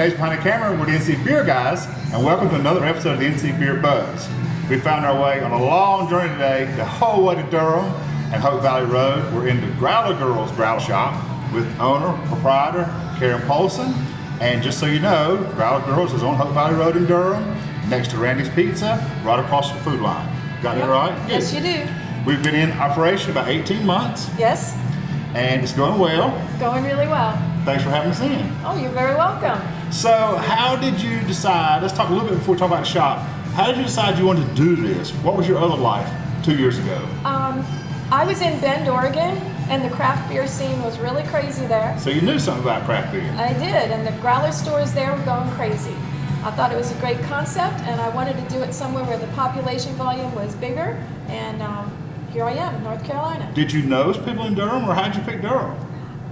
days behind the camera with the NC Beer guys, and welcome to another episode of the NC Beer Buzz. We found our way on a long journey today, the whole way to Durham and Hope Valley Road. We're in the Growler Grlz Growl Shop with owner, proprietor, Karen Poulsen. And just so you know, Growler Grlz is on Hope Valley Road in Durham, next to Randy's Pizza, right across the food line. Got that right? Yes, you do. We've been in operation about 18 months. Yes. And it's going well. Going really well. Thanks for having us in. Oh, you're very welcome. So how did you decide, let's talk a little bit before we talk about the shop, how did you decide you wanted to do this? What was your other life 2 years ago? I was in Bend, Oregon, and the craft beer scene was really crazy there. So you knew something about craft beer? I did, and the growler stores there were going crazy. I thought it was a great concept, and I wanted to do it somewhere where the population volume was bigger, and here I am, North Carolina. Did you know people in Durham, or how'd you pick Durham?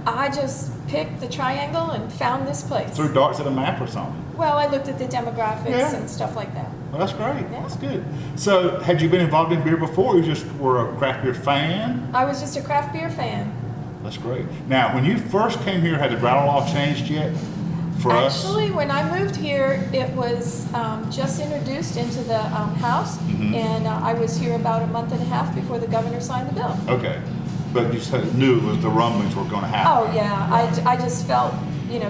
I just picked the triangle and found this place. Threw darts at a map or something? Well, I looked at the demographics and stuff like that. Well, that's great. Yeah. That's good. So, had you been involved in beer before, or you just were a craft beer fan? I was just a craft beer fan. That's great. Now, when you first came here, had the growler law changed yet for us? Actually, when I moved here, it was just introduced into the House, and I was here about a month and a half before the governor signed the bill. Okay. But you knew it was the rumblings were going to happen. Oh, yeah. I just felt,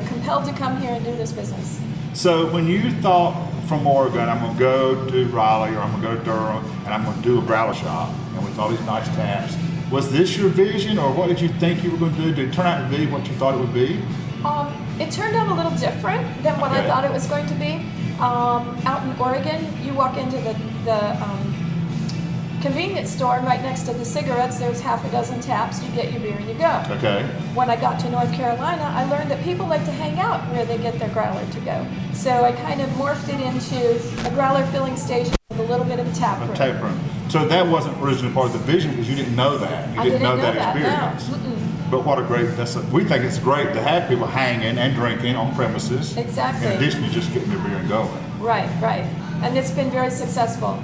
compelled to come here and do this business. So when you thought from Oregon, I'm going to go to Raleigh or I'm going to go to Durham and I'm going to do a growler shop, and with all these nice taps, was this your vision, or what did you think you were going to do? Did it turn out to be what you thought it would be? It turned out a little different than what I thought it was going to be. Out in Oregon, you walk into the convenience store, and right next to the cigarettes, there's half a dozen taps. You get your beer and you go. Okay. When I got to North Carolina, I learned that people like to hang out where they get their growler to go. So I kind of morphed it into a growler filling station with a little bit of a tap room. A tap room. So that wasn't originally part of the vision because you didn't know that. You didn't know that experience. No. But what a great, we think it's great to have people hanging and drinking on premises. Exactly. In addition to just getting their beer and going. Right. And it's been very successful.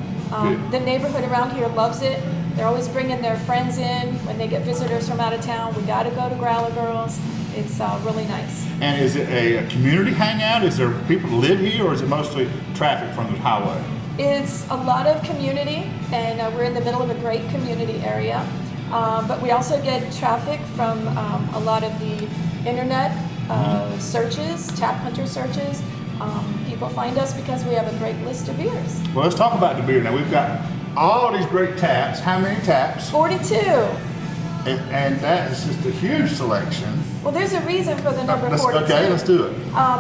The neighborhood around here loves it. They're always bringing their friends in when they get visitors from out of town. We got to go to Growler Grlz. It's really nice. And is it a community hangout? Is there people that live here, or is it mostly traffic from the highway? It's a lot of community, and we're in the middle of a great community area. But we also get traffic from a lot of the internet searches, tap hunter searches. People find us because we have a great list of beers. Well, let's talk about the beer now. We've got all these great taps. How many taps? 42. And that is just a huge selection. Well, there's a reason for the number 42. Okay, let's do it.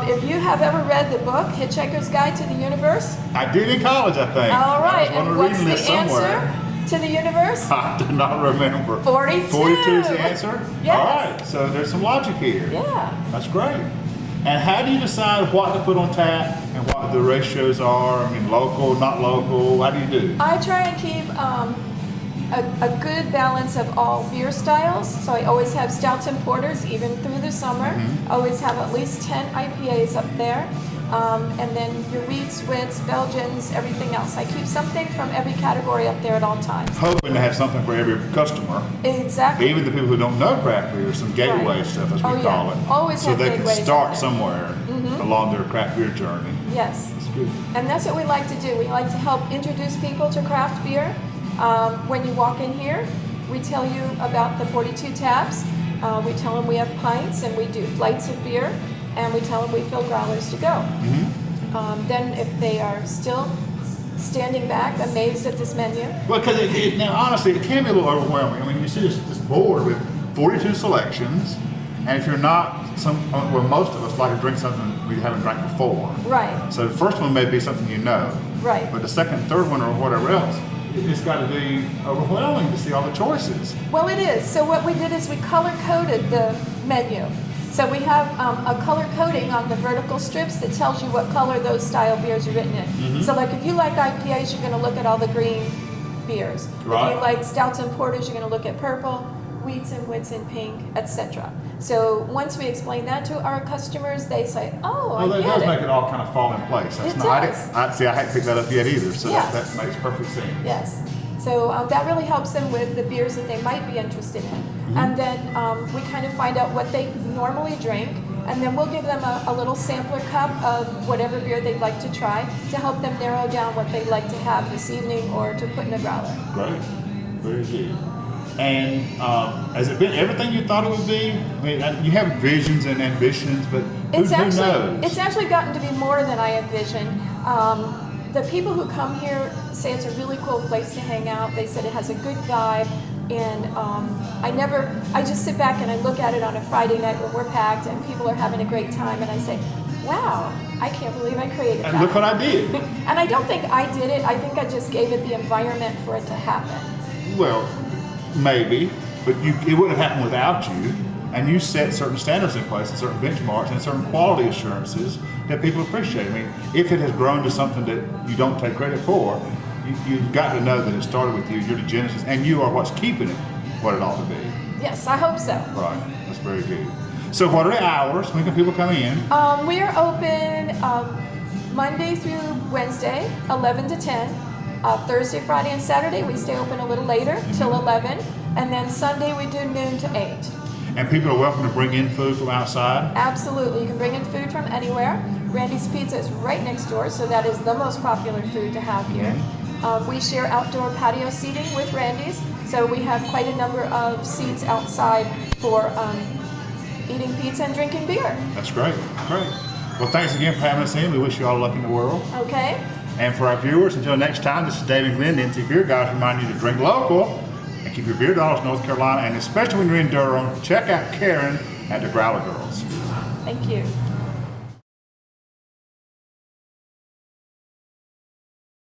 If you have ever read the book, Hitchhiker's Guide to the Universe. I did in college, I think. All right, and what's the somewhere. answer to the universe? I do not remember. 42. 42 is the answer? Yes. All right, so there's some logic here. Yeah. That's great. And how do you decide what to put on tap and what the ratios are? I mean, local, not local, how do you do? I try and keep a good balance of all beer styles. So I always have stouts and porters, even through the summer. I always have at least 10 IPAs up there. And then your wheats, wits, Belgians, everything else. I keep something from every category up there at all times. Hoping to have something for every customer. Exactly. Even the people who don't know craft beer, some gateway stuff as we call it. Always so have they can gateways start somewhere along their craft beer journey. Yes. That's good. And that's what we like to do. We like to help introduce people to craft beer. When you walk in here, we tell you about the 42 taps. We tell them we have pints and we do flights of beer. And we tell them we fill growlers to go. Then if they are still standing back, amazed at this menu. Well, because now honestly, it can be a little overwhelming. I mean, you see this board with 42 selections, and if you're not, most of us like to drink something we haven't drank before. Right. So the first one may be something you know. Right. But the second, third one, or whatever else, it's got to be overwhelming to see all the choices. Well, it is. So what we did is we color-coded the menu. So we have a color coding on the vertical strips that tells you what color those style beers are written in. So like if you like IPAs, you're going to look at all the green beers. Right. If you like stouts and porters, you're going to look at purple, wheats and wits and pink, etc. So once we explain that to our customers, they say, "Oh, I get it." Well, that does make it all kind of fall in place. It does. I hadn't picked that up yet either, so Yeah. that makes perfect sense. Yes. So that really helps them with the beers that they might be interested in. And then we kind of find out what they normally drink, and then we'll give them a little sampler cup of whatever beer they'd like to try to help them narrow down what they'd like to have this evening or to put in a growler. Great, very good. And has it been everything you thought it would be? I mean, you have visions and ambitions, but who knows? It's actually gotten to be more than I envisioned. The people who come here say it's a really cool place to hang out. They said it has a good vibe, and I just sit back and I look at it on a Friday night when we're packed and people are having a great time, and I say, wow, I can't believe I created that. And look what I did. And I don't think I did it. I think I just gave it the environment for it to happen. Well, maybe, but it wouldn't have happened without you. And you set certain standards in place and certain benchmarks and certain quality assurances that people appreciate. I mean, if it has grown to something that you don't take credit for, you've got to know that it started with you, you're the genesis, and you are what's keeping it what it ought to be. Yes, I hope so. Right, that's very good. So what are the hours? When can people come in? We are open Monday through Wednesday, 11 to 10. Thursday, Friday, and Saturday we stay open a little later, till 11. And then Sunday we do noon to 8. And people are welcome to bring in food from outside? Absolutely. You can bring in food from anywhere. Randy's Pizza is right next door, so that is the most popular food to have here. We share outdoor patio seating with Randy's, so we have quite a number of seats outside for eating pizza and drinking beer. That's great. Great. Well, thanks again for having us in. We wish you all luck in the world. Okay. And for our viewers, until next time, this is Dave and Glenn, the NC Beer Guys, remind you to drink local and keep your beer dollars North Carolina, and especially when you're in Durham, check out Karen at the Growler Grlz. Thank you.